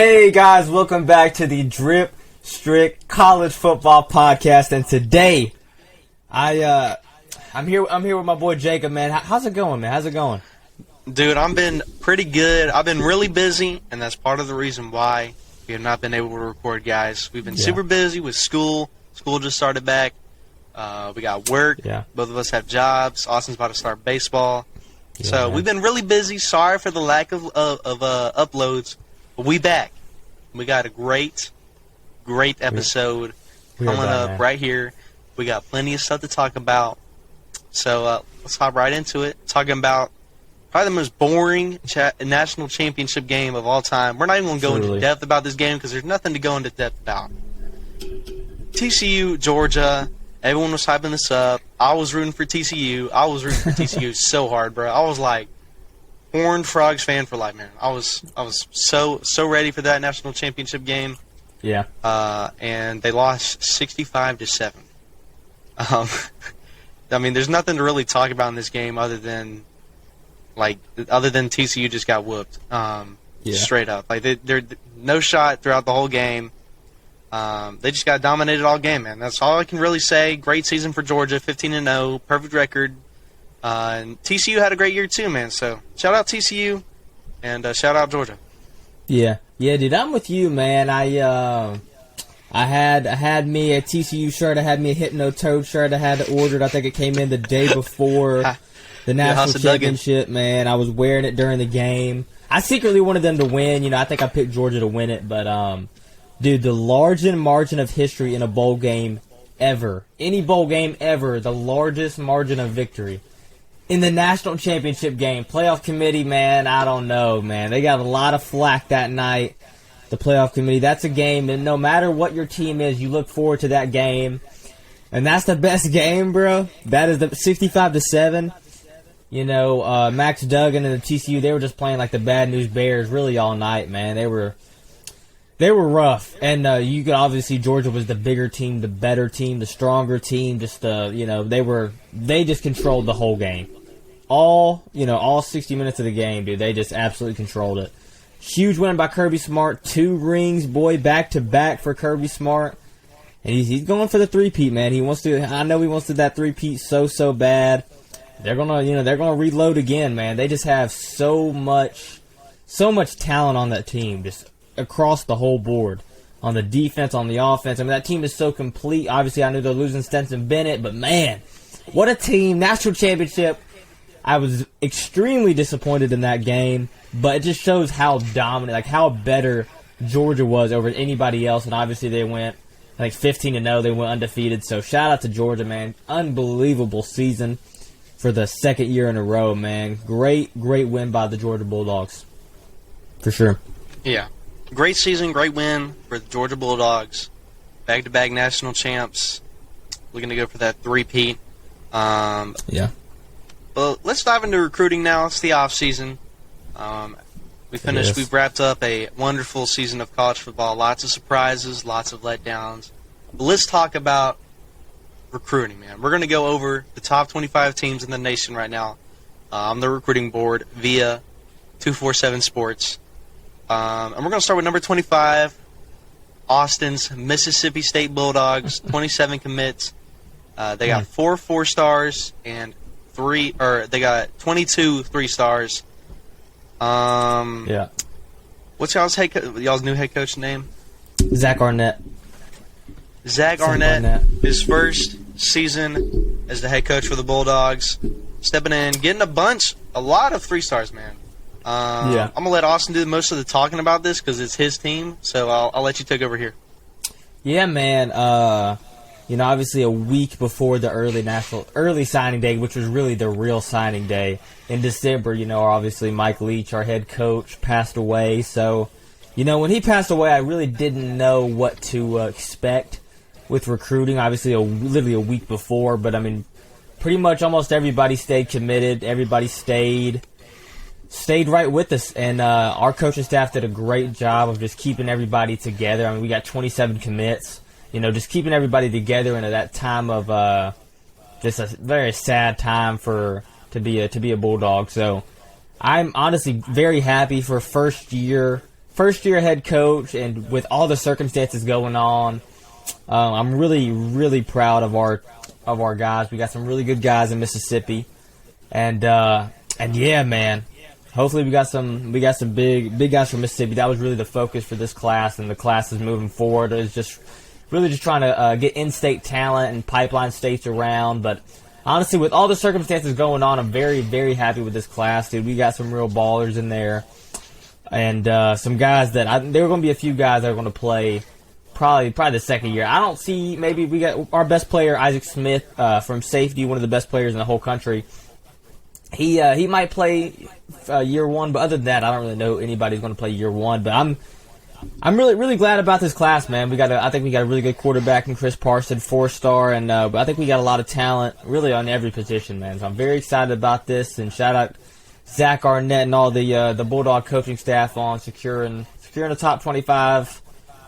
Hey guys, welcome back to the Dripp Strick College Football Podcast, and today I'm here with my boy Jacob, man. How's it going, man? How's it going? Dude, I've been pretty good. I've been really busy, and that's part of the reason why we have not been able to record, guys. We've been super busy with school. School just started back. We got work. Yeah. Both of us have jobs. Austin's about to start baseball. So we've been really busy. Sorry for the lack of uploads. But we back. We got a great episode coming up right here. We got plenty of stuff to talk about. So let's hop right into it. Talking about probably the most boring national championship game of all time. We're not even going to go into depth about this game because there's nothing to go into depth about. TCU, Georgia. Everyone was hyping this up. I was rooting for TCU. I was rooting for TCU so hard, bro. I was like Horned Frogs fan for life, man. I was so ready for that national championship game. Yeah. And they lost 65-7. I mean, there's nothing to really talk about in this game other than TCU just got whooped. Straight up. Like they're no shot throughout the whole game. They just got dominated all game, man. That's all I can really say. Great season for Georgia, 15-0, perfect record. And TCU had a great year too, man. So shout out TCU and shout out Georgia. Yeah, dude, I'm with you, man. I had me a TCU shirt. I had me a Hypno-Toad shirt. I had ordered. I think it came in the day before the national championship, man. I was wearing it during the game. I secretly wanted them to win. You know, I think I picked Georgia to win it, but dude, the largest margin of history in a bowl game ever, any bowl game ever, the largest margin of victory in the national championship game. Playoff committee, man, I don't know, man. They got a lot of flack that night. The playoff committee, that's a game, and no matter what your team is, you look forward to that game. And that's the best game, bro. That is the 65-7. You know, Max Duggan and the TCU, they were just playing like the Bad News Bears really all night, man. They were rough. And you could obviously, Georgia was the bigger team, the better team, the stronger team. Just they just controlled the whole game. All 60 minutes of the game, dude. They just absolutely controlled it. Huge win by Kirby Smart. 2 rings, boy, back to back for Kirby Smart. And he's going for the three-peat, man. He wants to. I know he wants to that three-peat so bad. They're gonna reload again, man. They just have so much talent on that team, just across the whole board. On the defense, on the offense. I mean, that team is so complete. Obviously, I knew they're losing Stetson Bennett, but man, what a team! National championship. I was extremely disappointed in that game, but it just shows how dominant, like how better Georgia was over anybody else. And obviously, they went, I think 15-0. They went undefeated. So shout out to Georgia, man. Unbelievable season for the second year in a row, man. Great win by the Georgia Bulldogs, for sure. Yeah, great season, great win for the Georgia Bulldogs. Back-to-back national champs. Looking to go for that three-peat. Yeah. Well, let's dive into recruiting now. It's the off season. We've wrapped up a wonderful season of college football. Lots of surprises, lots of letdowns. But let's talk about recruiting, man. We're going to go over the top 25 teams in the nation right now on the recruiting board via 247 Sports. And we're going to start with number 25, Austin's Mississippi State Bulldogs, 27 commits. They got 4 4-stars and they got 22 3-stars. What's y'all's new head coach name? Zach Arnett. Zach Arnett, his first season as the head coach for the Bulldogs, stepping in, getting a lot of 3-stars, man. I'm going to let Austin do most of the talking about this because it's his team, so I'll let you take over here. Yeah, man. Obviously a week before the early signing day, which was really the real signing day in December, obviously Mike Leach, our head coach, passed away. So, when he passed away, I really didn't know what to expect with recruiting. Obviously, literally a week before, but I mean, pretty much almost everybody stayed committed. Everybody stayed right with us, and our coaching staff did a great job of just keeping everybody together. I mean, we got 27 commits. Just keeping everybody together in that time of just a very sad time to be a Bulldog. So I'm honestly very happy for first year first-year head coach, and with all the circumstances going on, I'm really, really proud of our guys. We got some really good guys in Mississippi, and yeah, man. Hopefully, we got some big guys from Mississippi. That was really the focus for this class, and the class is moving forward. It's just really just trying to get in-state talent and pipeline states around. But honestly, with all the circumstances going on, I'm very, very happy with this class, dude. We got some real ballers in there, and some guys there were going to be a few guys that are going to play probably the second year. I don't see, maybe we got our best player, Isaac Smith, from safety, one of the best players in the whole country. He might play year one, but other than that, I don't really know anybody's going to play year one. But I'm really, really glad about this class, man. I think we got a really good quarterback in Chris Parson, 4-star, and I think we got a lot of talent really on every position, man. So I'm very excited about this, and shout out Zach Arnett and all the Bulldog coaching staff on securing the top 25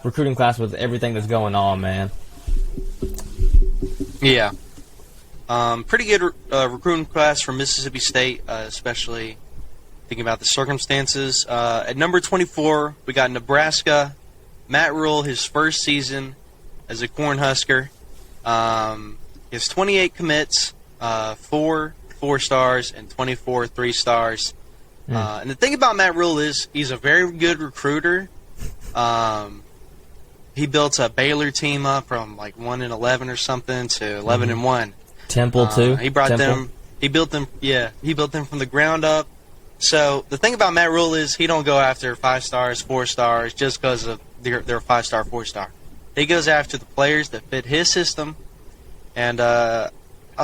recruiting class with everything that's going on, man. Yeah. Pretty good recruiting class from Mississippi State, especially thinking about the circumstances. At number 24, we got Nebraska. Matt Rule, his first season as a Cornhusker. He has 28 commits, 4 4-stars, and 24 3-stars. And the thing about Matt Rule is he's a very good recruiter. He built a Baylor team up from like 1-11 or something to 11-1. Temple too. He brought them. He built them. Yeah, he built them from the ground up. So the thing about Matt Rule is he don't go after 5 stars, 4 stars just because of their 5-star, 4-star. He goes after the players that fit his system, and I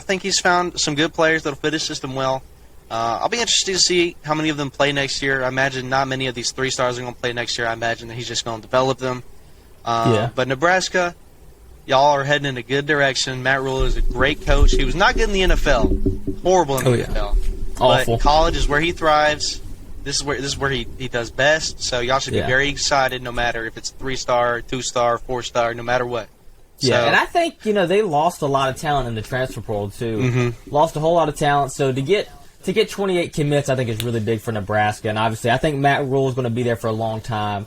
think he's found some good players that'll fit his system well. I'll be interested to see how many of them play next year. I imagine not many of these 3 stars are going to play next year. I imagine that he's just going to develop them. But Nebraska, y'all are heading in a good direction. Matt Rule is a great coach. He was not good in the NFL. Horrible in the NFL. Awful. But college is where he thrives. This is where he does best. So y'all should be very excited no matter if it's 3-star, 2-star, 4-star, no matter what. Yeah, and I think, they lost a lot of talent in the transfer portal too. Mm-hmm. Lost a whole lot of talent. So to get 28 commits, I think is really big for Nebraska. And obviously, I think Matt Rule is going to be there for a long time.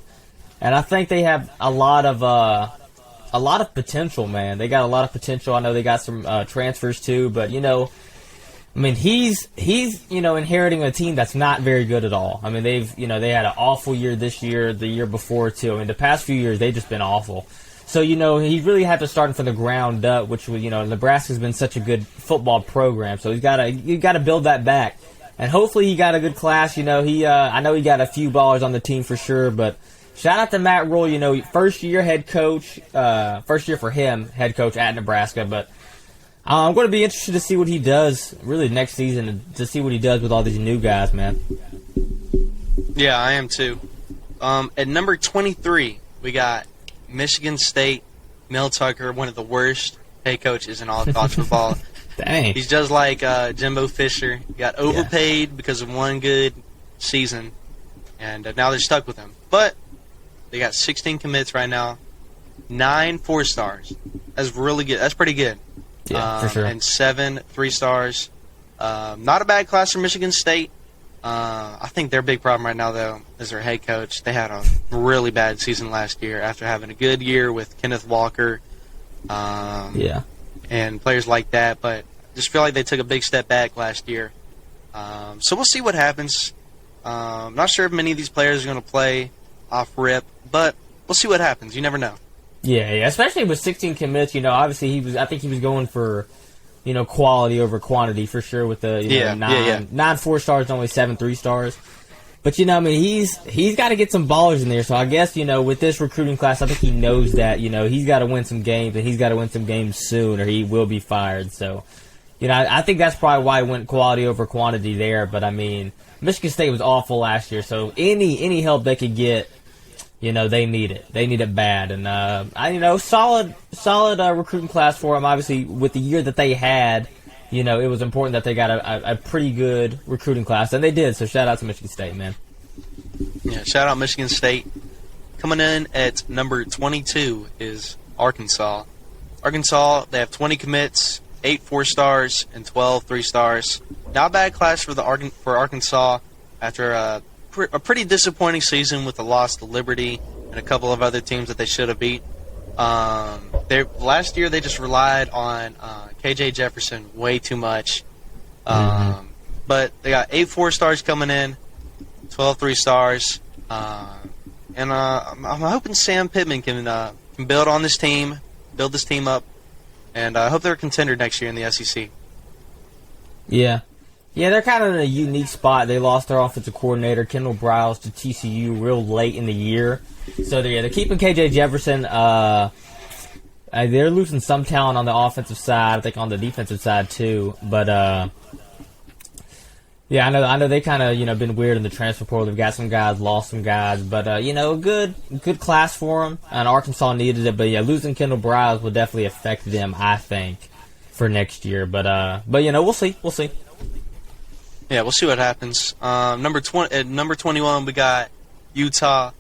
And I think they have a lot of potential, man. They got a lot of potential. I know they got some transfers too, but he's inheriting a team that's not very good at all. I mean, they had an awful year this year, the year before too. I mean, the past few years they've just been awful. So he really had to start from the ground up, which was Nebraska's been such a good football program. So you got to build that back, and hopefully he got a good class. I know he got a few ballers on the team for sure, but. Shout out to Matt Rule, first year head coach, first year for him, head coach at Nebraska. But I'm going to be interested to see what he does really next season, to see what he does with all these new guys, man. Yeah, I am too. At number 23, we got Michigan State, Mel Tucker, one of the worst head coaches in all of college football. Dang. He's just like Jimbo Fisher. He got overpaid because of one good season, and now they're stuck with him. But they got 16 commits right now, 9 4-stars. That's really good. That's pretty good. Yeah, for sure. And 7 3-stars. Not a bad class for Michigan State. I think their big problem right now, though, is their head coach. They had a really bad season last year after having a good year with Kenneth Walker. And players like that. But just feel like they took a big step back last year. So we'll see what happens. Not sure if many of these players are going to play off rip, but we'll see what happens. You never know. Yeah, especially with 16 commits. Obviously I think he was going for, quality over quantity for sure. With the 9 4-stars, and only 7 3-stars. But he's got to get some ballers in there. So I guess with this recruiting class, I think he knows that he's got to win some games, and he's got to win some games soon, or he will be fired. So I think that's probably why he went quality over quantity there. But Michigan State was awful last year, so any help they could get. They need it. They need it bad. And, solid recruiting class for them. Obviously, with the year that they had, it was important that they got a pretty good recruiting class. And they did, so shout out to Michigan State, man. Yeah, shout out Michigan State. Coming in at number 22 is Arkansas. Arkansas, they have 20 commits, 8 4-stars, and 12 3-stars. Not a bad class for Arkansas after a pretty disappointing season with a loss to Liberty and a couple of other teams that they should have beat. Last year they just relied on KJ Jefferson way too much. But they got 8 4-stars coming in, 12 3-stars, and I'm hoping Sam Pittman can build on this team, build this team up, and I hope they're a contender next year in the SEC. Yeah, they're kind of in a unique spot. They lost their offensive coordinator, Kendall Briles, to TCU real late in the year. So they're keeping KJ Jefferson. They're losing some talent on the offensive side, I think on the defensive side too. But yeah, I know they kind of been weird in the transfer portal. They've got some guys, lost some guys, but a good class for them. And Arkansas needed it, but yeah, losing Kendall Briles will definitely affect them, I think, for next year. But we'll see. Yeah, we'll see what happens. Number 21, we got Utah.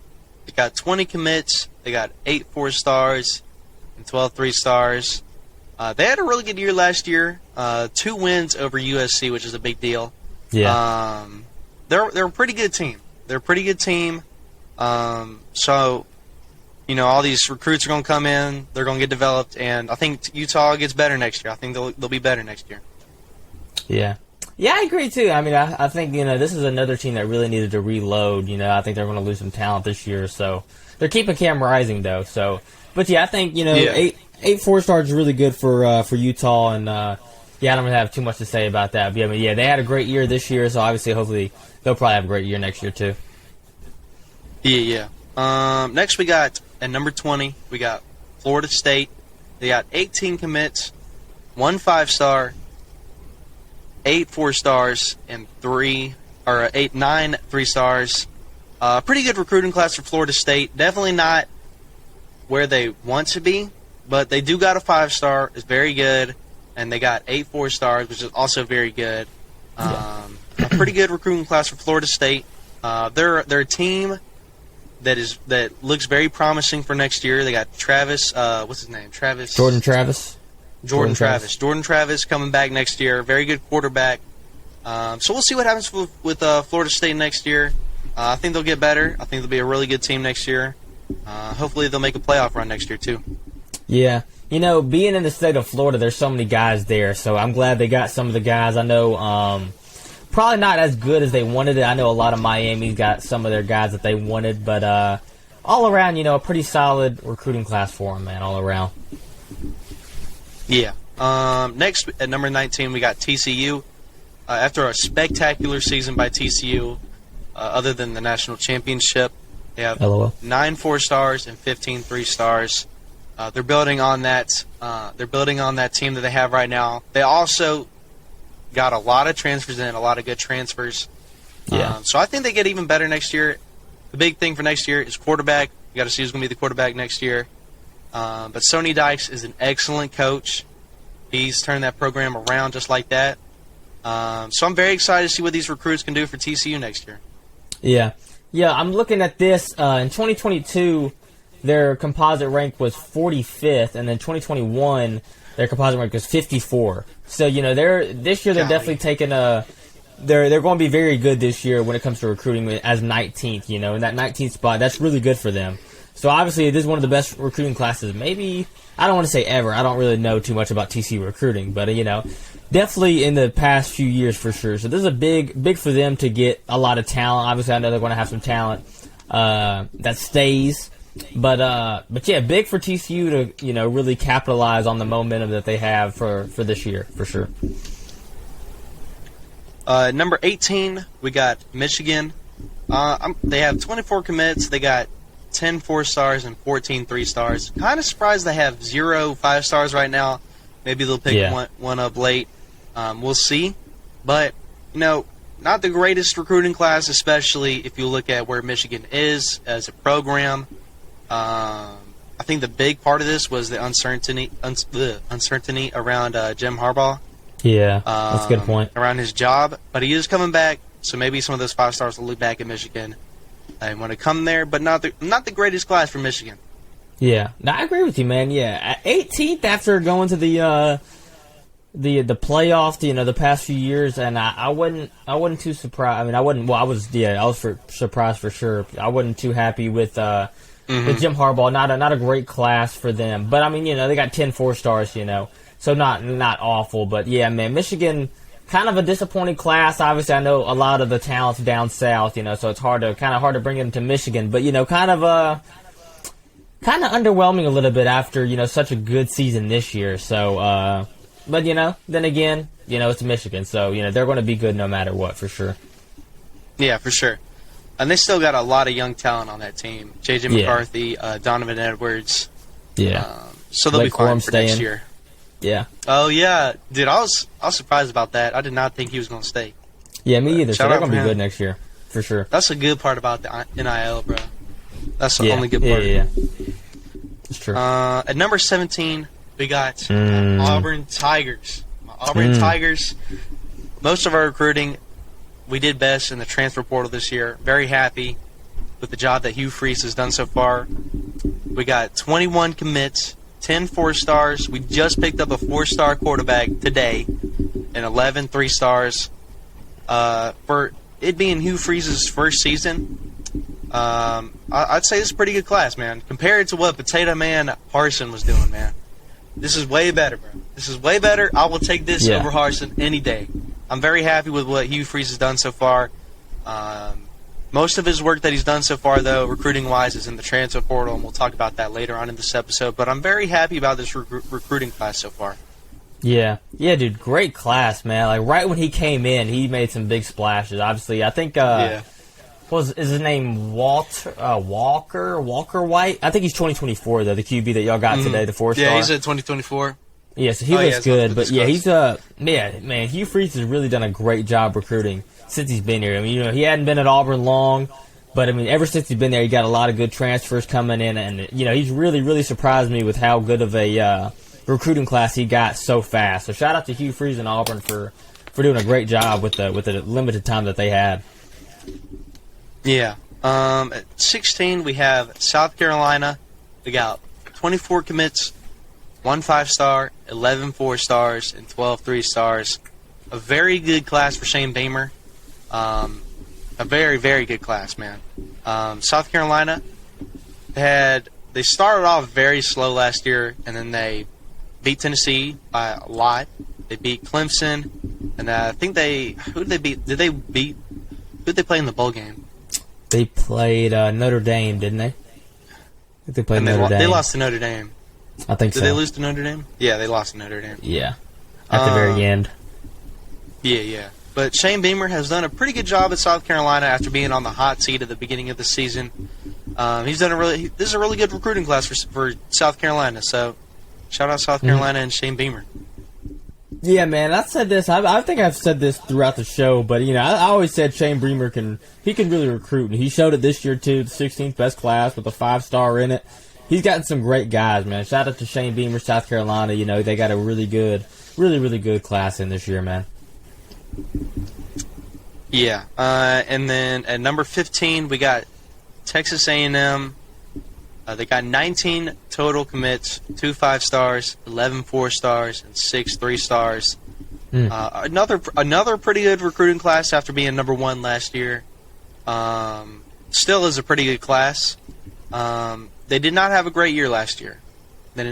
They got 20 commits. They got 8 4-stars and 12 3-stars. They had a really good year last year. 2 wins over USC, which is a big deal. Yeah. They're a pretty good team. So, all these recruits are going to come in. They're going to get developed, and I think Utah gets better next year. I think they'll be better next year. Yeah. Yeah, I agree, too. I mean, I think, this is another team that really needed to reload. I think they're going to lose some talent this year. So they're keeping Cam Rising, though. So, but, yeah, I think, 8 4-stars is really good for Utah. And, I don't really have too much to say about that. But, yeah, they had a great year this year. So, obviously, hopefully, they'll probably have a great year next year, too. Yeah. Next, we got, at number 20, we got Florida State. They got 18 commits, 1 5-star, 8 4-stars, and 9 3-stars. Pretty good recruiting class for Florida State. Definitely not where they want to be, but they do got a 5-star. It's very good, and they got 8 4-stars, which is also very good. A pretty good recruiting class for Florida State. They're a team that looks very promising for next year. They got Travis. What's his name? Jordan Travis. Jordan Travis coming back next year. Very good quarterback. So we'll see what happens with Florida State next year. I think they'll get better. I think they'll be a really good team next year. Hopefully they'll make a playoff run next year too. Yeah. Being in the state of Florida, there's so many guys there. So I'm glad they got some of the guys. I know probably not as good as they wanted it. I know a lot of Miami's got some of their guys that they wanted. But all around, a pretty solid recruiting class for them, man, all around. Yeah. Next, at number 19, we got TCU. After a spectacular season by TCU, other than the national championship, they have 9 4-stars and 15 3-stars. They're building on that. They're building on that team that they have right now. They also got a lot of transfers in, a lot of good transfers. Yeah. So I think they get even better next year. The big thing for next year is quarterback. You got to see who's going to be the quarterback next year. But Sonny Dykes is an excellent coach. He's turned that program around just like that. So I'm very excited to see what these recruits can do for TCU next year. Yeah, I'm looking at this. In 2022, their composite rank was 45th, and then 2021, their composite rank was 54. So, this year they're definitely taking a... They're going to be very good this year when it comes to recruiting as 19th, in that 19th spot. That's really good for them. So, obviously, this is one of the best recruiting classes. Maybe, I don't want to say ever. I don't really know too much about TCU recruiting. But, definitely in the past few years for sure. So, this is a big for them to get a lot of talent. Obviously, I know they're going to have some talent that stays. But yeah, big for TCU to, really capitalize on the momentum that they have for this year, for sure. Number 18, we got Michigan. They have 24 commits. They got 10 4-stars and 14 3-stars. Kind of surprised they have 0 5-stars right now. Maybe they'll pick one up late. We'll see. But, not the greatest recruiting class, especially if you look at where Michigan is as a program. I think the big part of this was the uncertainty around Jim Harbaugh. Yeah, that's a good point. Around his job. But he is coming back, so maybe some of those 5-stars will look back at Michigan and want to come there, but not the greatest class for Michigan. Yeah, no, I agree with you, man. Yeah, 18th after going to the the playoff, the past few years, and I wasn't too surprised. I mean, I wasn't. Well, I was surprised for sure. I wasn't too happy with Jim Harbaugh. Not a great class for them, but I mean, they got 10 4-stars, so not awful. But yeah, man, Michigan, kind of a disappointing class. Obviously, I know a lot of the talent's down south, so it's hard to bring them to Michigan, but kind of underwhelming a little bit after such a good season this year. So. But, then again, it's Michigan, so, they're going to be good no matter what, for sure. Yeah, for sure. And they still got a lot of young talent on that team. J.J. McCarthy, Donovan Edwards. Yeah. So they'll be fine for next year. Yeah. Oh, yeah. Dude, I was surprised about that. I did not think he was going to stay. Yeah, me either. So they're going to be good next year, for sure. That's a good part about the NIL, bro. That's the only good part. Yeah. It's true. At number 17... we got Auburn Tigers. Auburn Tigers, most of our recruiting, we did best in the transfer portal this year. Very happy with the job that Hugh Freeze has done so far. We got 21 commits, 10 4-stars. We just picked up a 4-star quarterback today and 11 3-stars. For it being Hugh Freeze's first season, I'd say it's a pretty good class, man. Compared to what Potato Man Harsin was doing, man. This is way better, bro. This is way better. I will take this over Harsin any day. I'm very happy with what Hugh Freeze has done so far. Most of his work that he's done so far, though, recruiting-wise, is in the transfer portal, and we'll talk about that later on in this episode. But I'm very happy about this recruiting class so far. Yeah, dude, great class, man. Like, right when he came in, he made some big splashes. Obviously, I think is his name Walker White? I think he's 2024 though, the QB that y'all got today, the 4-star. Yeah, he's at 2024. Yeah, so he looks good, but he's man, Hugh Freeze has really done a great job recruiting since he's been here. I mean, he hadn't been at Auburn long, but I mean, ever since he's been there, he got a lot of good transfers coming in, and he's really surprised me with how good of a recruiting class he got so fast. So shout out to Hugh Freeze and Auburn for doing a great job with the limited time that they had. Yeah. At 16, we have South Carolina. We got 24 commits, 1 5-star, 11 4-stars, and 12 3-stars. A very good class for Shane Beamer. A very, very good class, man. South Carolina they started off very slow last year, and then they beat Tennessee by a lot. They beat Clemson, and I think who did they beat? Who did they play in the bowl game? They played Notre Dame, didn't they? I think they played Notre Dame. They lost to Notre Dame. I think so. Did they lose to Notre Dame? Yeah, they lost to Notre Dame. Yeah, at the very end. Yeah. But Shane Beamer has done a pretty good job at South Carolina after being on the hot seat at the beginning of the season. This is a really good recruiting class for South Carolina. So, shout out South Carolina and Shane Beamer. Yeah, man, I said this. I think I've said this throughout the show, but I always said Shane Beamer can really recruit, and he showed it this year too. The 16th best class with a 5-star in it. He's gotten some great guys, man. Shout out to Shane Beamer, South Carolina. They got a really good class in this year, man. Yeah, and then at number 15 we got Texas A&M. They got 19 total commits, 2 5-stars, 11 4-stars, and 6 3-stars. Another pretty good recruiting class after being number 1 last year. Still is a pretty good class. They did not have a great year last year. They're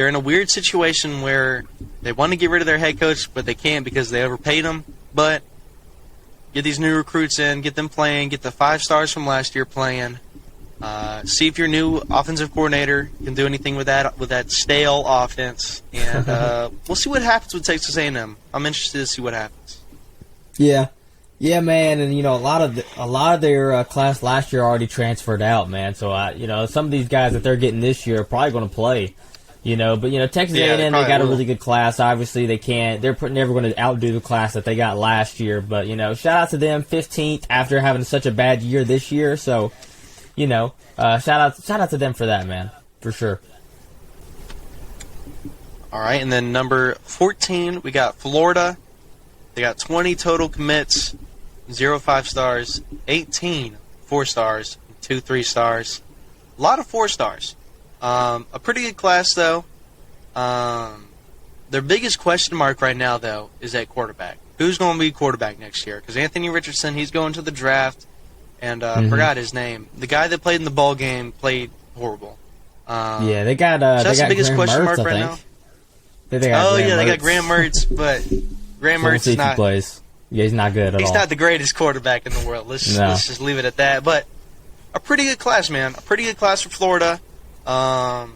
in a weird situation where they want to get rid of their head coach, but they can't because they overpaid him. But get these new recruits in, get them playing, get the 5-stars from last year playing. See if your new offensive coordinator can do anything with that stale offense, and we'll see what happens with Texas A&M. I'm interested to see what happens. Yeah, man, and a lot of their class last year already transferred out, man. So some of these guys that they're getting this year are probably going to play. But Texas A&M, they got a really good class. Obviously, they're never going to outdo the class that they got last year. But shout out to them, 15th after having such a bad year this year. So. Shout out to them for that, man, for sure. All right, and then number 14, we got Florida. They got 20 total commits, 0 5-stars, 18 4-stars, 2 3-stars. A lot of 4-stars. A pretty good class, though. Their biggest question mark right now, though, is at quarterback. Who's going to be quarterback next year? Because Anthony Richardson, he's going to the draft, and I forgot his name. The guy that played in the ball game played horrible. Yeah, they got. So that's the biggest Graham question Mertz, mark I right think. now. They got They got Graham Mertz, but Graham So we'll Mertz see is if he not. plays. Yeah, he's not good at all. He's not the greatest quarterback in the world. Let's just leave it at that. But a pretty good class, man. A pretty good class for Florida. But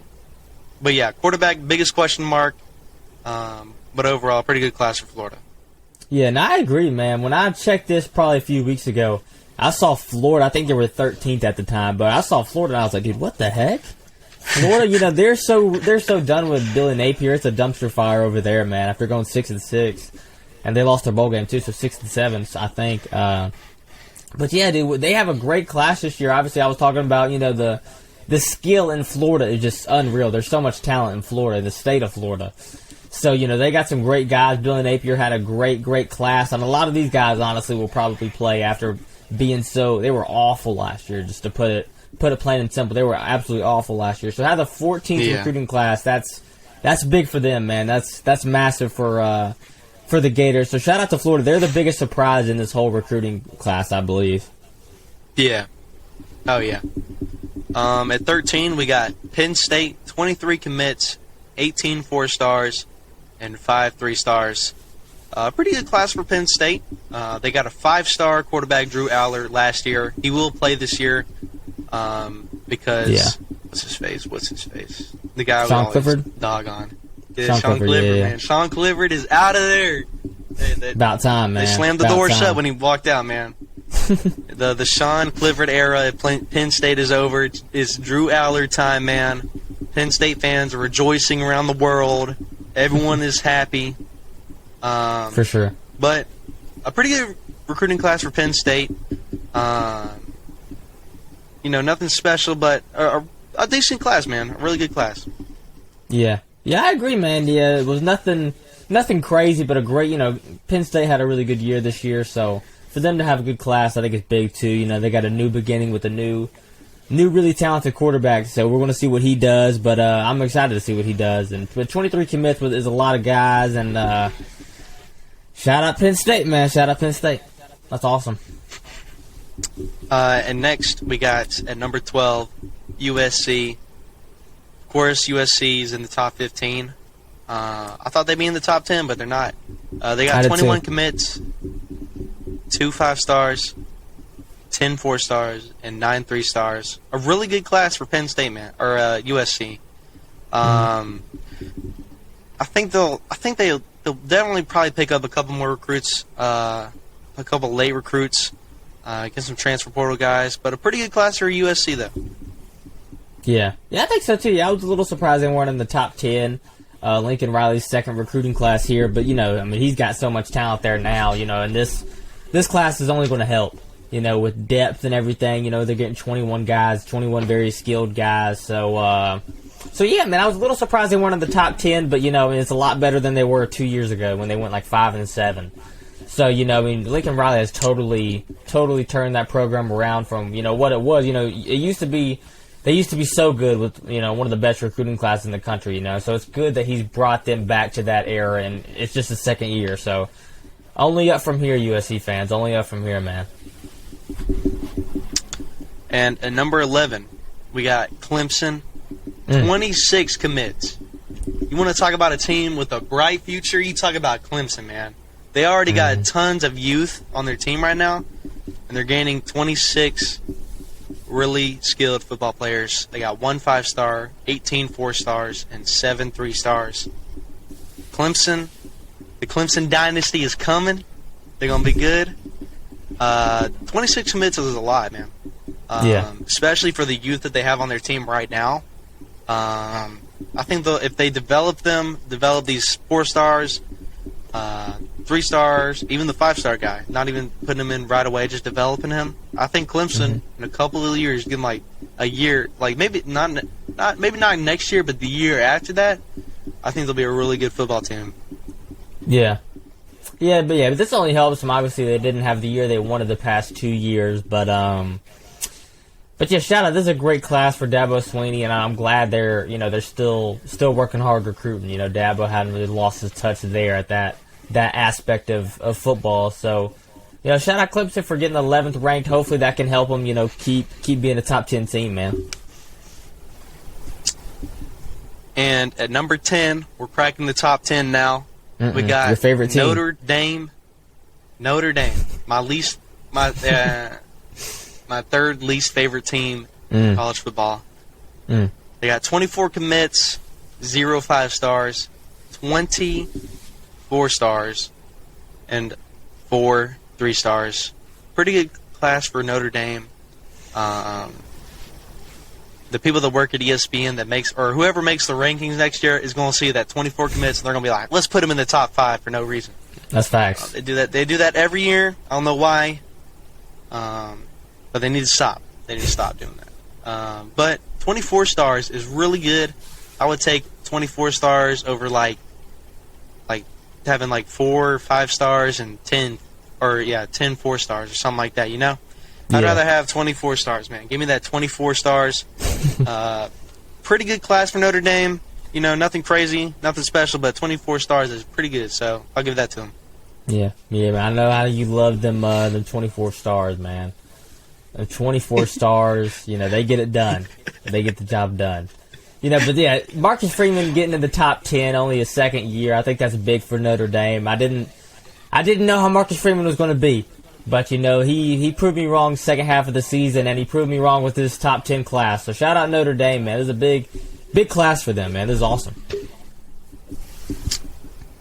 yeah, quarterback, biggest question mark. But overall, pretty good class for Florida. Yeah, and I agree, man. When I checked this probably a few weeks ago, I saw Florida. I think they were 13th at the time, but I saw Florida and I was like, dude, what the heck? Florida, they're so done with Billy Napier. It's a dumpster fire over there, man. After going 6-6, and they lost their bowl game too, so 6-7, I think. But yeah, dude, they have a great class this year. Obviously, I was talking about the skill in Florida is just unreal. There's so much talent in Florida, the state of Florida. So, they got some great guys. Billy Napier had a great class. And a lot of these guys, honestly, will probably play after being they were awful last year, just to put it plain and simple. They were absolutely awful last year. So to have the 14th recruiting class, that's big for them, man. That's massive for the Gators. So shout out to Florida. They're the biggest surprise in this whole recruiting class, I believe. Yeah. Oh, yeah. At 13, we got Penn State, 23 commits, 18 4-stars, and 5 3-stars. Pretty good class for Penn State. They got a 5-star quarterback, Drew Aller, last year. He will play this year because what's his face? The guy Sean was Clifford? Doggone. Sean Clifford, man. Sean Clifford is out of there. About time, man. They slammed the door shut when he walked out, man. The Sean Clifford era at Penn State is over. It's Drew Aller time, man. Penn State fans are rejoicing around the world. Everyone is happy. For sure. But a pretty good recruiting class for Penn State. Nothing special, but a decent class, man. A really good class. Yeah. Yeah, I agree, man. Yeah, it was nothing crazy, but a great, Penn State had a really good year this year, so for them to have a good class, I think it's big, too. They got a new beginning with a new really talented quarterback, so we're going to see what he does, but I'm excited to see what he does. And with 23 commits is a lot of guys, and shout out Penn State, man. Shout out Penn State. That's awesome. And next, we got at number 12, USC. Of course, USC is in the top 15. I thought they'd be in the top 10, but they're not. They got 21 commits, 2 5-stars, 10 4-stars, and 9 3-stars. A really good class for Penn State, man, or USC. I think they'll definitely probably pick up a couple more recruits, a couple late recruits, get some transfer portal guys, but a pretty good class for USC though. Yeah, I think so too. Yeah, I was a little surprised they weren't in the top 10. Lincoln Riley's second recruiting class here, but he's got so much talent there now, and this class is only going to help. With depth and everything, they're getting 21 guys, 21 very skilled guys. So yeah, man, I was a little surprised they weren't in the top 10, but, it's a lot better than they were 2 years ago when they went like 5-7. So, Lincoln Riley has totally turned that program around from, what it was. They used to be so good with, one of the best recruiting classes in the country, So it's good that he's brought them back to that era, and it's just the second year. So only up from here, USC fans. Only up from here, man. And at number 11, we got Clemson, 26 commits. You want to talk about a team with a bright future? You talk about Clemson, man. They already got tons of youth on their team right now, and they're gaining 26 really skilled football players. They got 1 5-star, 18 4-stars, and 7 3-stars. Clemson, the Clemson dynasty is coming. They're going to be good. 26 commits is a lot, man. Especially for the youth that they have on their team right now. I think if they develop these 4-stars, 3-stars, even the 5-star guy, not even putting him in right away, just developing him. I think Clemson in a couple of years, give him like a year, like maybe not next year, but the year after that, I think they'll be a really good football team. Yeah, but this only helps them. Obviously, they didn't have the year they wanted the past 2 years, but But yeah, shout out. This is a great class for Dabo Swinney, and I'm glad they're still working hard recruiting. Dabo hadn't really lost his touch there at that aspect of football. So, shout out Clemson for getting 11th ranked. Hopefully that can help them, keep being a top 10 team, man. And at number 10, we're cracking the top 10 now. We got your favorite team. Notre Dame. My third least favorite team in college football. They got 24 commits, 0 5-stars, 20 4-stars, and 4 3-stars. Pretty good class for Notre Dame. The people that work at ESPN or whoever makes the rankings next year is going to see that 24 commits, and they're going to be like, let's put them in the top 5 for no reason. That's facts. They do that every year. I don't know why. But they need to stop. They need to stop doing that. But 24 stars is really good. I would take 24 stars over like having 4 or 5 stars and 10 4 stars or something like that. I'd rather have 24 stars, man. Give me that 24 stars. Pretty good class for Notre Dame. Nothing crazy, nothing special, but 24 stars is pretty good. So I'll give that to them. Yeah, man. I know how you love them 24 stars, man. 24 stars, they get it done. They get the job done. But yeah, Marcus Freeman getting in the top 10, only his second year. I think that's big for Notre Dame. I didn't know how Marcus Freeman was going to be, but he proved me wrong second half of the season, and he proved me wrong with his top 10 class. So shout out Notre Dame, man. This is a big class for them, man. This is awesome.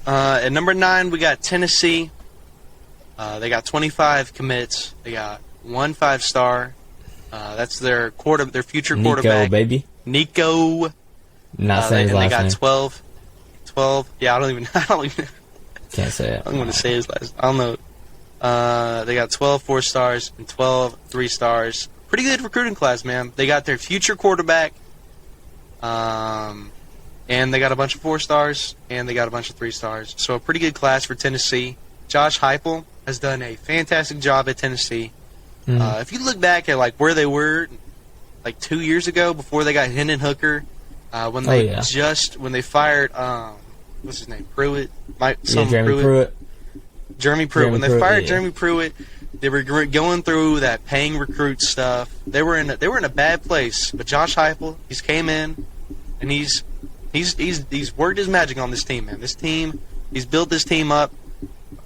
At number 9, we got Tennessee. They got 25 commits. They got 1 5-star. That's their future quarterback. Nico, baby. Nico. Not saying his last name. And they got 12. Yeah, I don't even. Can't say it. I'm going to say his last. I don't know. They got 12 4-stars and 12 3-stars. Pretty good recruiting class, man. They got their future quarterback. And they got a bunch of 4-stars and they got a bunch of 3-stars. So a pretty good class for Tennessee. Josh Heupel has done a fantastic job at Tennessee. If you look back at where they were 2 years ago before they got Hendon Hooker, when they fired what's his name, Pruitt, Jeremy Pruitt. When they fired Jeremy Pruitt, they were going through that paying recruit stuff. They were in a bad place. But Josh Heupel, he's came in and he's worked his magic on this team, man. This team, he's built this team up.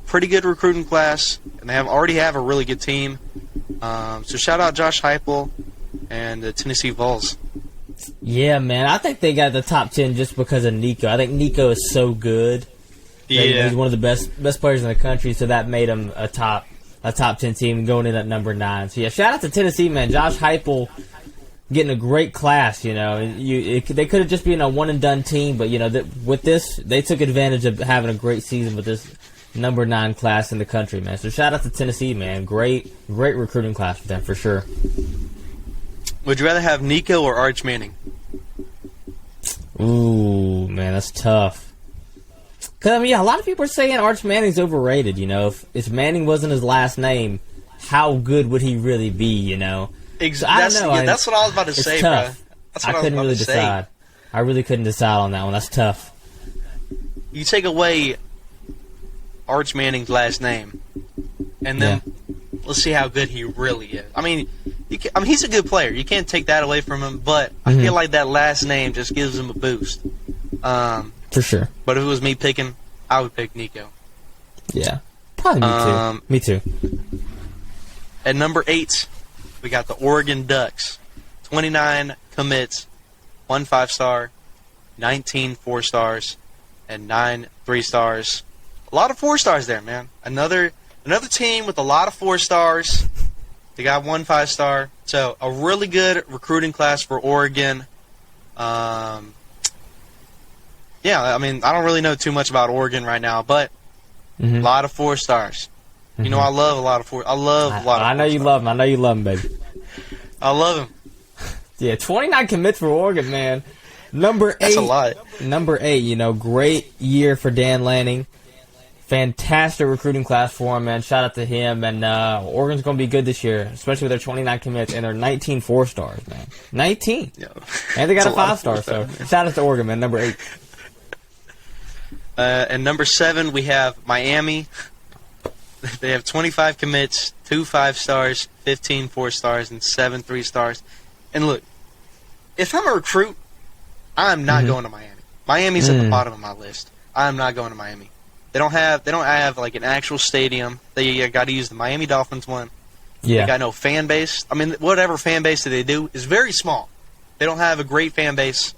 Pretty good recruiting class, and they already have a really good team. So shout out Josh Heupel and the Tennessee Vols. Yeah, man. I think they got the top 10 just because of Nico. I think Nico is so good. Yeah. He's one of the best players in the country, so that made him a top 10 team going in at number 9. So yeah, shout out to Tennessee, man. Josh Heupel getting a great class. They could have just been a one and done team, but with this, they took advantage of having a great season with this number 9 class in the country, man. So shout out to Tennessee, man. Great recruiting class for them, for sure. Would you rather have Nico or Arch Manning? Ooh, man, that's tough. Because, a lot of people are saying Arch Manning's overrated, If Manning wasn't his last name, how good would he really be, Exactly. So, I don't know. Yeah, that's what I was about to say, tough. Bro. That's what I couldn't really decide. I really couldn't decide on that one. That's tough. You take away Arch Manning's last name, and then let's see how good he really is. He's a good player. You can't take that away from him, but I feel like that last name just gives him a boost. For sure. But if it was me picking, I would pick Nico. Yeah. Probably me too. At number 8, we got the Oregon Ducks. 29 commits, 1 5-star, 19 4-stars, and 9 3-stars. A lot of 4-stars there, man. Another team with a lot of 4-stars. They got 1 5-star. So a really good recruiting class for Oregon. I don't really know too much about Oregon right now, but a lot of 4-stars. I love a lot of 4. I know you love them. I know you love them, baby. I love them. Yeah, 29 commits for Oregon, man. Number 8. That's a lot. Number 8, great year for Dan Lanning. Fantastic recruiting class for him, man. Shout out to him. And Oregon's going to be good this year, especially with their 29 commits and their 19 4-stars, man. 19. Yeah. And they got a 5-star, so shout out to Oregon, man. Number 8. And number 7, we have Miami. They have 25 commits, 2 5-stars, 15 4-stars, and 7 3-stars. And look, if I'm a recruit, I'm not going to Miami. Miami's at the bottom of my list. I'm not going to Miami. They don't have like an actual stadium. They got to use the Miami Dolphins one. Yeah. They got no fan base. I mean, whatever fan base that they do is very small. They don't have a great fan base.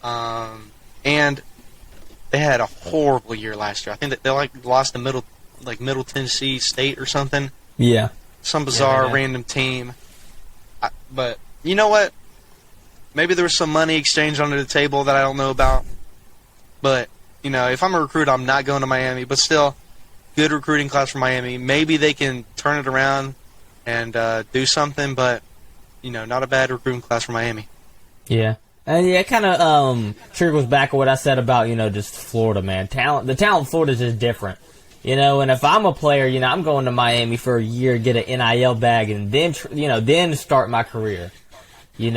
And they had a horrible year last year. I think that they lost to Middle Tennessee State or something. Yeah. Some bizarre random team. But you know what? Maybe there was some money exchanged under the table that I don't know about. But if I'm a recruit, I'm not going to Miami. But still, good recruiting class for Miami. Maybe they can turn it around and do something. But not a bad recruiting class for Miami. Yeah. And it kind of triggers back to what I said about, just Florida, man. The talent in Florida is just different. And if I'm a player, I'm going to Miami for a year, get an NIL bag, and then, then start my career. Sit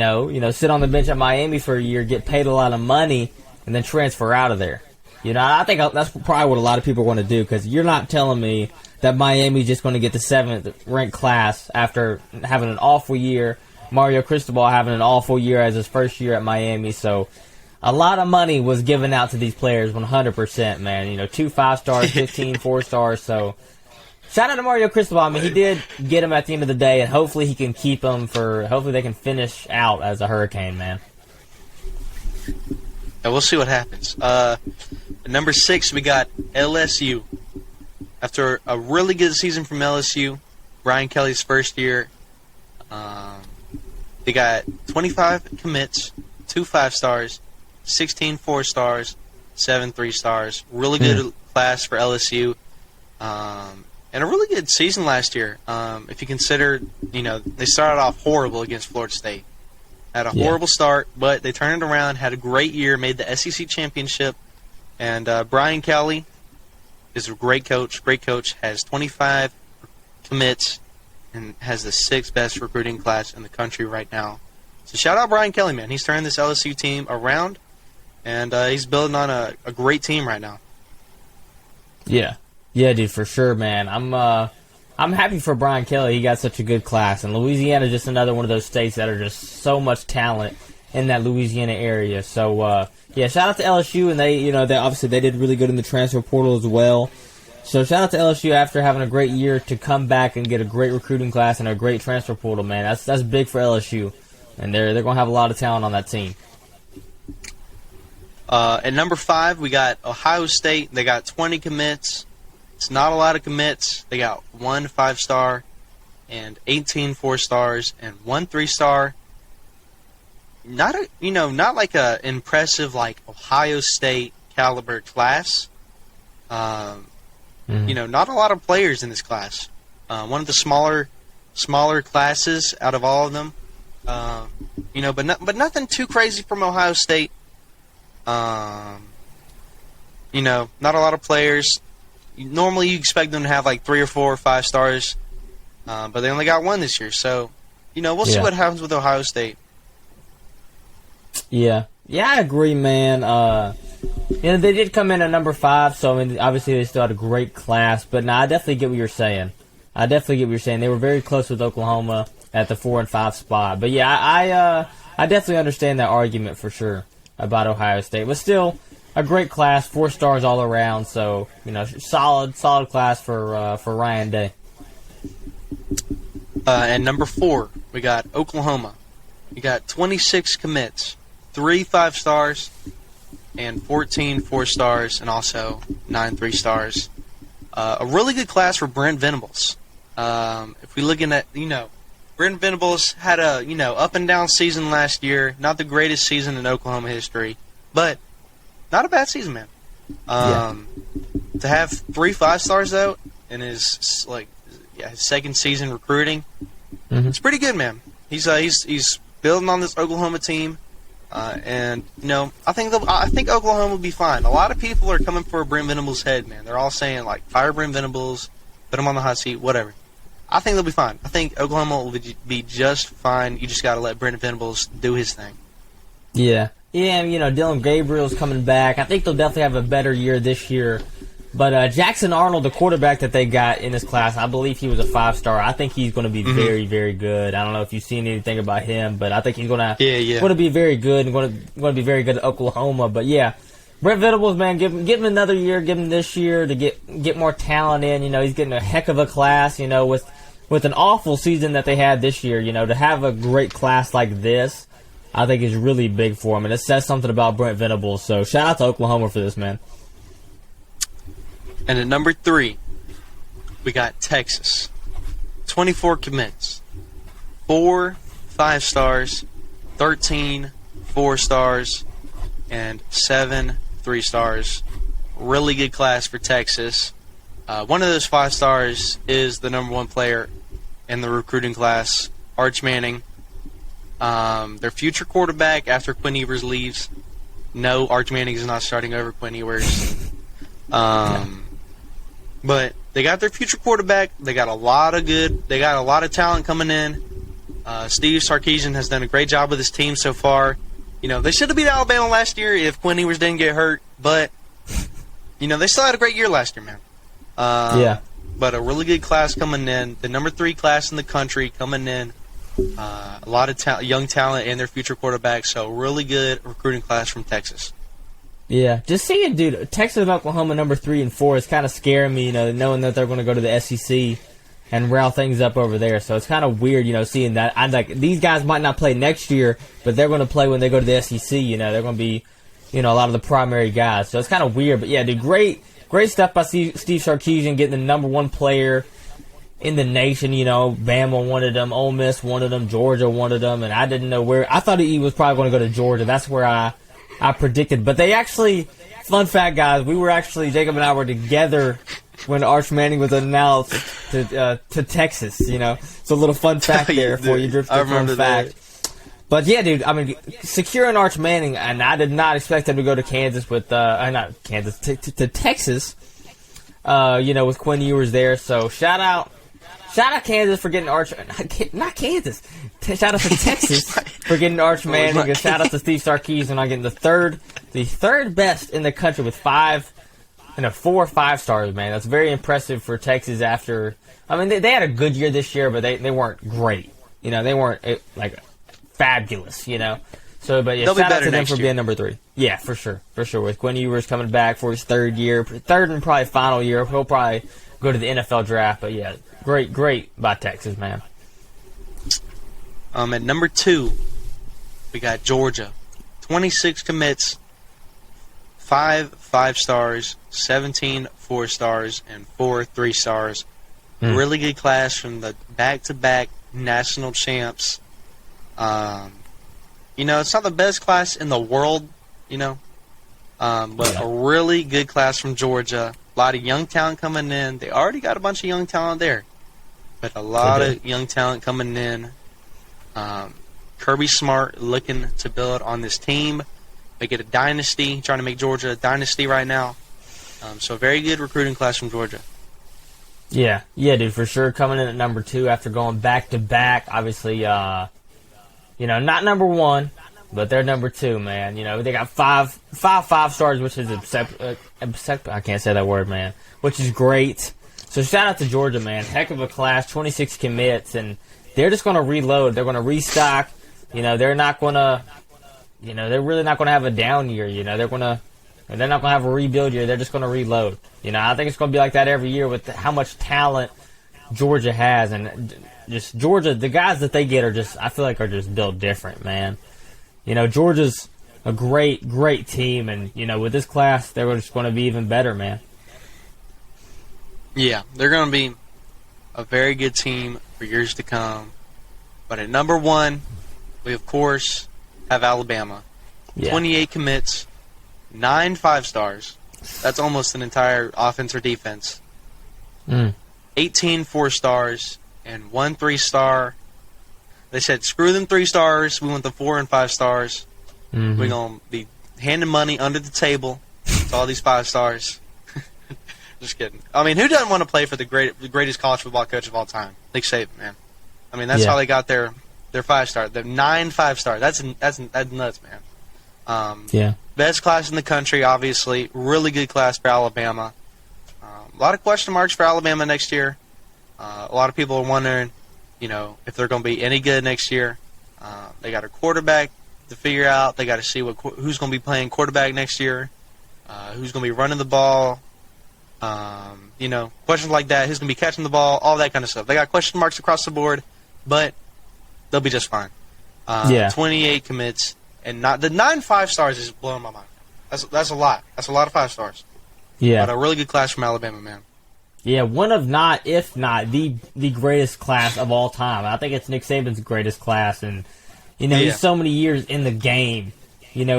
on the bench at Miami for a year, get paid a lot of money, and then transfer out of there. I think that's probably what a lot of people want to do, because you're not telling me that Miami's just going to get the 7th ranked class after having an awful year. Mario Cristobal having an awful year as his first year at Miami, so a lot of money was given out to these players, 100%, man. 2 5-stars, 15 4-stars, so shout out to Mario Cristobal. I mean, he did get him at the end of the day, and hopefully he can keep him hopefully they can finish out as a Hurricane, man. Yeah, we'll see what happens. Number 6, we got LSU. After a really good season from LSU, Brian Kelly's first year, they got 25 commits, 2 5-stars, 16 4-stars, 7 3-stars. Really good class for LSU. And a really good season last year. If you consider, they started off horrible against Florida State. Had a horrible start, but they turned it around, had a great year, made the SEC championship. And Brian Kelly is a great coach. Has 25 commits and has the 6th best recruiting class in the country right now. So shout out Brian Kelly, man. He's turning this LSU team around, and he's building on a great team right now. Yeah, dude, for sure, man. I'm happy for Brian Kelly. He got such a good class, and Louisiana is just another one of those states that are just so much talent in that Louisiana area. So shout out to LSU, and they obviously they did really good in the transfer portal as well. So shout out to LSU after having a great year to come back and get a great recruiting class and a great transfer portal, man. That's big for LSU, and they're going to have a lot of talent on that team. At number 5, we got Ohio State. They got 20 commits. It's not a lot of commits. They got 1 5-star and 18 4-stars and 1 3-star. Not like a impressive like Ohio State caliber class. Not a lot of players in this class. One of the smaller classes out of all of them. But nothing too crazy from Ohio State. Not a lot of players. Normally you expect them to have like 3 or 4 or 5 stars, but they only got 1 this year. So, we'll see what happens with Ohio State. Yeah, I agree, man. They did come in at number 5, so I mean, obviously they still had a great class. But I definitely get what you're saying. They were very close with Oklahoma at the 4 and 5 spot. But yeah, I definitely understand that argument for sure about Ohio State. But still, a great class, 4 stars all around. So solid class for Ryan Day. And number 4, we got Oklahoma. We got 26 commits, 3 5-stars, and 14 4-stars, and also 9 3-stars. A really good class for Brent Venables. If we're looking at, Brent Venables had a, up and down season last year. Not the greatest season in Oklahoma history, but not a bad season, man. To have 3 5-stars though in his his second season recruiting, it's pretty good, man. He's building on this Oklahoma team. And I think Oklahoma will be fine. A lot of people are coming for Brent Venables' head, man. They're all saying like fire Brent Venables, put him on the hot seat, whatever. I think they'll be fine. I think Oklahoma will be just fine. You just got to let Brent Venables do his thing. Yeah, and Dylan Gabriel's coming back. I think they'll definitely have a better year this year. But Jackson Arnold, the quarterback that they got in this class, I believe he was a 5-star. I think he's going to be very, very good. I don't know if you've seen anything about him, but I think he's going to be very good and going to be very good at Oklahoma. But yeah, Brent Venables, man, give him another year, give him this year to get more talent in. He's getting a heck of a class. With an awful season that they had this year, to have a great class like this, I think is really big for him, and it says something about Brent Venables. So shout out to Oklahoma for this, man. And at number 3, we got Texas. 24 commits. 4 5-stars, 13 4-stars, and 7 3-stars. Really good class for Texas. One of those 5-stars is the number 1 player in the recruiting class, Arch Manning. Their future quarterback after Quinn Ewers leaves. No, Arch Manning is not starting over Quinn Ewers. But they got their future quarterback. They got a lot of talent coming in. Steve Sarkisian has done a great job with his team so far. They should have beat Alabama last year if Quinn Ewers didn't get hurt, but they still had a great year last year, man. But a really good class coming in. The number 3 class in the country coming in. A lot of young talent and their future quarterback. So really good recruiting class from Texas. Yeah, just seeing, dude, Texas and Oklahoma number 3 and 4 is kind of scaring me, knowing that they're going to go to the SEC and route things up over there. So it's kind of weird, seeing that. These guys might not play next year, but they're going to play when they go to the SEC. They're going to be, a lot of the primary guys. So it's kind of weird. But yeah, dude, great stuff by Steve Sarkisian getting the number 1 player in the nation. Bama wanted him, Ole Miss wanted him, Georgia wanted him, and I didn't know where. I thought he was probably going to go to Georgia. That's where I predicted. But they actually, fun fact, guys, Jacob and I were together when Arch Manning was announced to Texas. It's a little fun fact there for you, Dripp Strick fun fact. But yeah, dude, securing Arch Manning, and I did not expect him to go to Kansas with, to Texas, with Quinn Ewers there. So shout out Kansas for getting not Kansas. Shout out to Texas for getting Arch Manning, and shout out to Steve Sarkisian on getting the third best in the country with 4 5-stars, man. That's very impressive for Texas after, they had a good year this year, but they weren't great. They weren't fabulous, So, but yeah, shout out to them for being number 3. Yeah, for sure. With Quinn Ewers coming back for his third and probably final year. He'll probably go to the NFL draft, but yeah, great by Texas, man. At number 2, we got Georgia. 26 commits, 5 5-stars, 17 4-stars, and 4 3-stars. Really good class from the back-to-back national champs. It's not the best class in the world, but a really good class from Georgia. A lot of young talent coming in. They already got a bunch of young talent there, but a lot of young talent coming in. Kirby Smart looking to build on this team, make it a dynasty, trying to make Georgia a dynasty right now. So very good recruiting class from Georgia. Yeah, dude, for sure. Coming in at number 2 after going back-to-back. Obviously, not number 1, but they're number 2, man. They got 5 5-stars, which is I can't say that word, man, which is great. So shout out to Georgia, man. Heck of a class, 26 commits, and they're just going to reload. They're going to restock. They're not going to, they're really not going to have a down year. They're not going to have a rebuild year. They're just going to reload. I think it's going to be like that every year with how much talent Georgia has, and just Georgia, the guys that they get I feel like are just built different, man. Georgia's a great team, and, with this class, they're just going to be even better, man. Yeah, they're going to be a very good team for years to come. But at number 1, we, of course, have Alabama. 28 commits, 9 5-stars. That's almost an entire offense or defense. 18 4-stars and 1 3-star. They said, screw them 3-stars. We want the 4 and 5 stars. Mm-hmm. We're going to be handing money under the table to all these 5 stars. Just kidding. I mean, who doesn't want to play for the greatest college football coach of all time? Nick Saban, man. I mean, that's how they got their 5-star. They're 9 5-star. That's nuts, man. Best class in the country, obviously. Really good class for Alabama. A lot of question marks for Alabama next year. A lot of people are wondering, if they're going to be any good next year. They got a quarterback to figure out. They got to see who's going to be playing quarterback next year. Who's going to be running the ball. Questions like that. Who's going to be catching the ball? All that kind of stuff. They got question marks across the board, but they'll be just fine. 28 commits, and the 9 5-stars is blowing my mind. That's a lot. That's a lot of 5 stars. Yeah. But a really good class from Alabama, man. Yeah, one of if not the greatest class of all time. I think it's Nick Saban's greatest class, and he's so many years in the game.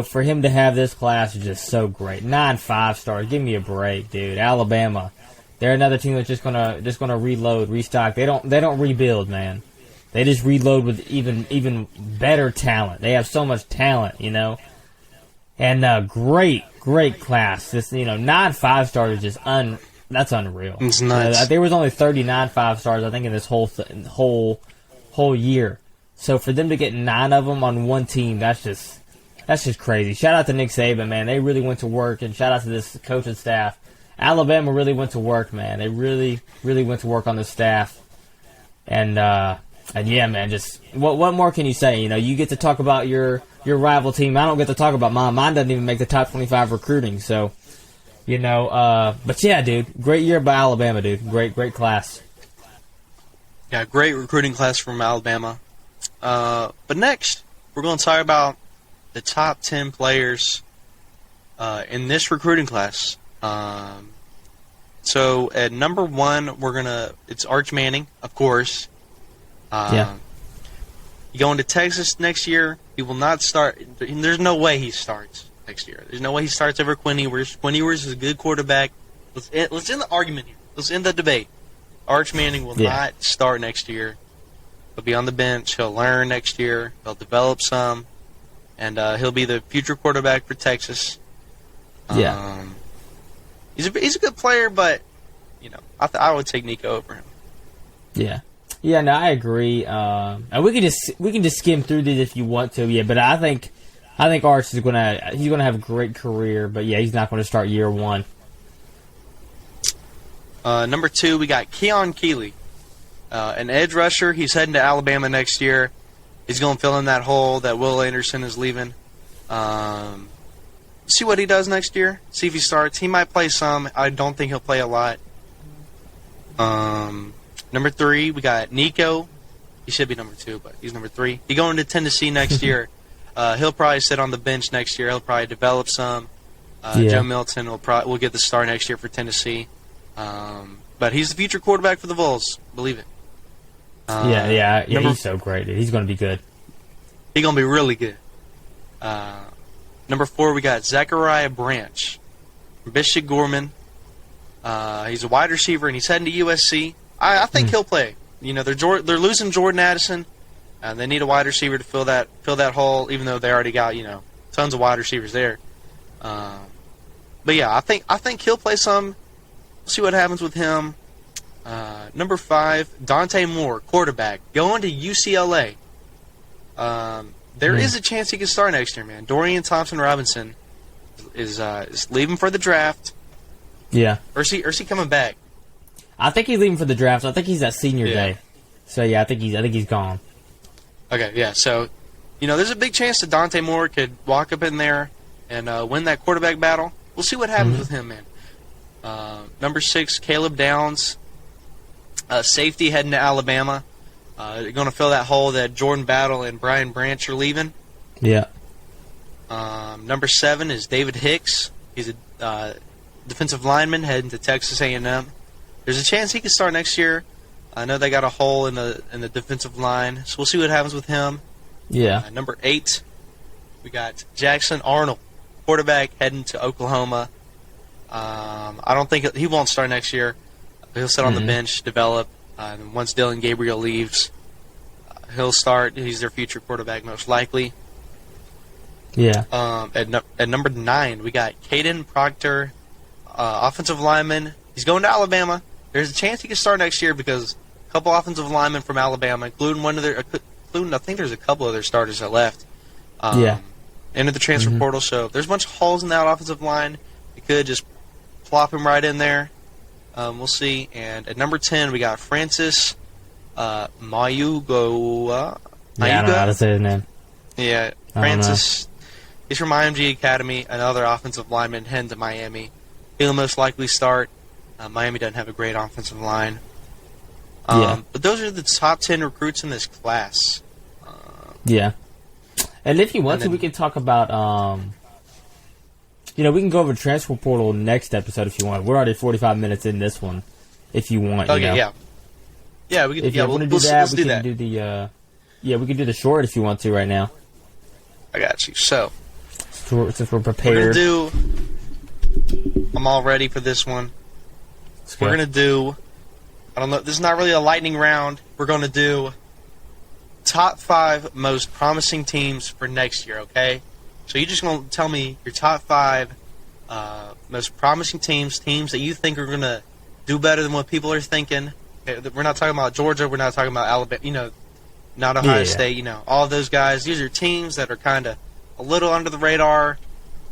For him to have this class is just so great. 9 5-stars. Give me a break, dude. Alabama, they're another team that's just gonna reload, restock. They don't rebuild, man. They just reload with even better talent. They have so much talent, And great class. This 9 5-stars is just that's unreal. It's nuts. There was only 39 5-stars, I think, in this whole year. So for them to get 9 of them on one team, that's just crazy. Shout out to Nick Saban, man. They really went to work, and shout out to this coaching staff. Alabama really went to work, man. They really went to work on the staff. And yeah, man, just what more can you say? You get to talk about your rival team. I don't get to talk about mine. Mine doesn't even make the top 25 recruiting. So, but yeah, dude, great year by Alabama, dude. Great class. Yeah, great recruiting class from Alabama. But next, we're going to talk about the top 10 players in this recruiting class. So at number 1, it's Arch Manning, of course. You go into Texas next year, he will not start. There's no way he starts next year. There's no way he starts over Quinn Ewers. Quinn Ewers is a good quarterback. Let's end the argument here. Let's end the debate. Arch Manning will not start next year. He'll be on the bench. He'll learn next year. He'll develop some. And he'll be the future quarterback for Texas. He's a good player, but I would take Nico over him. Yeah, no, I agree. And we can just skim through this if you want to. Yeah, but I think Arch is gonna have a great career. But yeah, he's not going to start year 1. Number 2, we got Keon Keeley, an edge rusher. He's heading to Alabama next year. He's going to fill in that hole that Will Anderson is leaving. See what he does next year. See if he starts. He might play some. I don't think he'll play a lot. Number 3, we got Nico. He should be number 2, but he's number 3. He's going to Tennessee next year. He'll probably sit on the bench next year. He'll probably develop some. Joe Milton will get the start next year for Tennessee. But he's the future quarterback for the Vols. Believe it. He's so great, dude. He's going to be good. He's going to be really good. Number 4, we got Zachariah Branch from Bishop Gorman. He's a wide receiver, and he's heading to USC. I think he'll play. They're losing Jordan Addison. They need a wide receiver to fill that hole, even though they already got tons of wide receivers there. But yeah, I think he'll play some. We'll see what happens with him. Number 5, Dante Moore, quarterback, going to UCLA. There is a chance he can start next year, man. Dorian Thompson-Robinson is leaving for the draft. Yeah. Or is he coming back? I think he's leaving for the draft. So I think he's at senior day. So yeah, I think he's gone. Okay, yeah. So, there's a big chance that Dante Moore could walk up in there and win that quarterback battle. We'll see what happens with him, man. Number 6, Caleb Downs, safety heading to Alabama. They're going to fill that hole that Jordan Battle and Brian Branch are leaving. Yeah. Number 7 is David Hicks. He's a defensive lineman heading to Texas A&M. There's a chance he could start next year. I know they got a hole in the defensive line, so we'll see what happens with him. Yeah. Number 8, we got Jackson Arnold, quarterback heading to Oklahoma. I don't think he won't start next year. He'll sit on the bench, develop. And once Dylan Gabriel leaves, he'll start. He's their future quarterback most likely. Yeah. At number 9, we got Caden Proctor, offensive lineman. He's going to Alabama. There's a chance he can start next year because a couple offensive linemen from Alabama, including I think there's a couple of their starters that left. Into the transfer portal. So there's a bunch of holes in that offensive line. You could just plop him right in there. We'll see. And at number 10, we got Francis Mayuga. Yeah, I don't know how to say his name. Yeah, Francis. He's from IMG Academy, another offensive lineman heading to Miami. He'll most likely start. Miami doesn't have a great offensive line. But those are the top 10 recruits in this class. Yeah. And if you want to, we can talk about, we can go over transfer portal next episode if you want. We're already 45 minutes in this one, if you want. Okay, yeah. Yeah, we can. If you want to do that, we can do the. We can do the short if you want to right now. I got you. So, since we're prepared, I'm all ready for this one. We're gonna do. I don't know. This is not really a lightning round. We're gonna do top 5 most promising teams for next year. Okay. So you're just gonna tell me your top 5 most promising teams that you think are gonna do better than what people are thinking. Okay, we're not talking about Georgia. We're not talking about Alabama. Not Ohio State. All of those guys. These are teams that are kind of a little under the radar.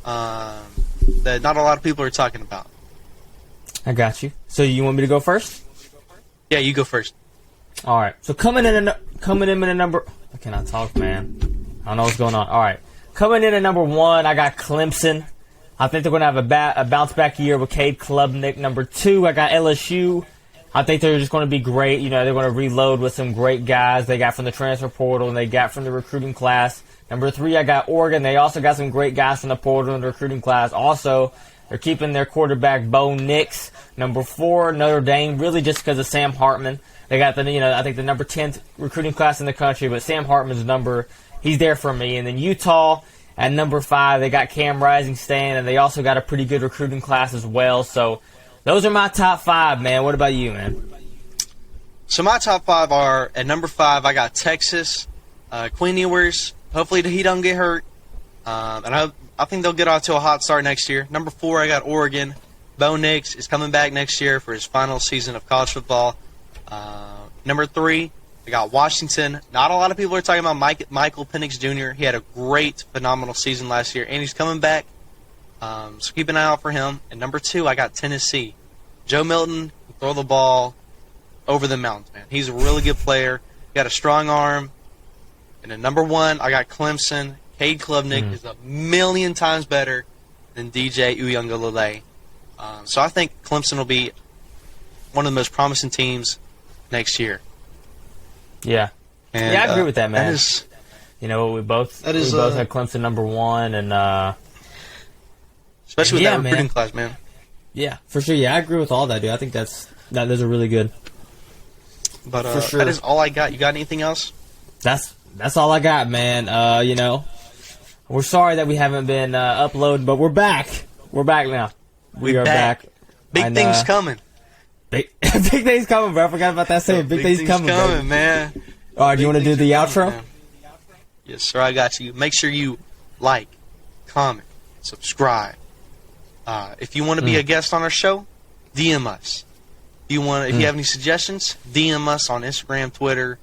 That not a lot of people are talking about. I got you. So you want me to go first? Yeah, you go first. All right. So coming in at a number. I cannot talk, man. I don't know what's going on. All right. Coming in at number 1, I got Clemson. I think they're going to have a bounce back year with Cade Klubnik. Number 2, I got LSU. I think they're just going to be great. They're going to reload with some great guys they got from the transfer portal and they got from the recruiting class. Number 3, I got Oregon. They also got some great guys from the portal and the recruiting class. Also, they're keeping their quarterback, Bo Nix. Number 4, Notre Dame, really just because of Sam Hartman. They got I think the number 10th recruiting class in the country, but Sam Hartman's he's there for me. And then Utah at number 5, they got Cam Rising staying, and they also got a pretty good recruiting class as well. So those are my top 5, man. What about you, man? So my top 5 are, at number 5, I got Texas, Queen Ewers. Hopefully he don't get hurt. And I think they'll get off to a hot start next year. Number 4, I got Oregon. Bo Nix is coming back next year for his final season of college football. Number 3, I got Washington. Not a lot of people are talking about Michael Penix Jr. He had a great, phenomenal season last year, and he's coming back. So keep an eye out for him. And number 2, I got Tennessee. Joe Milton can throw the ball over the mountains, man. He's a really good player. He got a strong arm. And at number 1, I got Clemson. Cade Klubnik is a million times better than DJ Uiagalelei. So I think Clemson will be one of the most promising teams next year. Yeah. And, I agree with that, man. We both had Clemson number 1, and especially with that recruiting class, man. Yeah, for sure. Yeah, I agree with all that, dude. I think those are really good. But for sure. That is all I got. You got anything else? That's all I got, man. We're sorry that we haven't been uploading, but we're back. We're back now. We are back. Big things coming. Big things coming, bro. I forgot about that saying. Big things coming, man. All right, do you want to do the outro? Man. Yes, sir. I got you. Make sure you like, comment, subscribe. If you want to be a guest on our show, DM us. If you have any suggestions, DM us on Instagram, Twitter,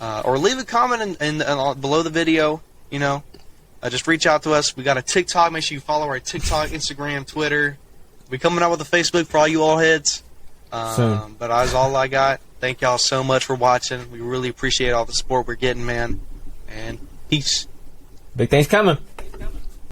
or leave a comment in below the video. Just reach out to us. We got a TikTok. Make sure you follow our TikTok, Instagram, Twitter. We're coming out with a Facebook for all you all heads. But that's all I got. Thank y'all so much for watching. We really appreciate all the support we're getting, man. And peace. Big things coming.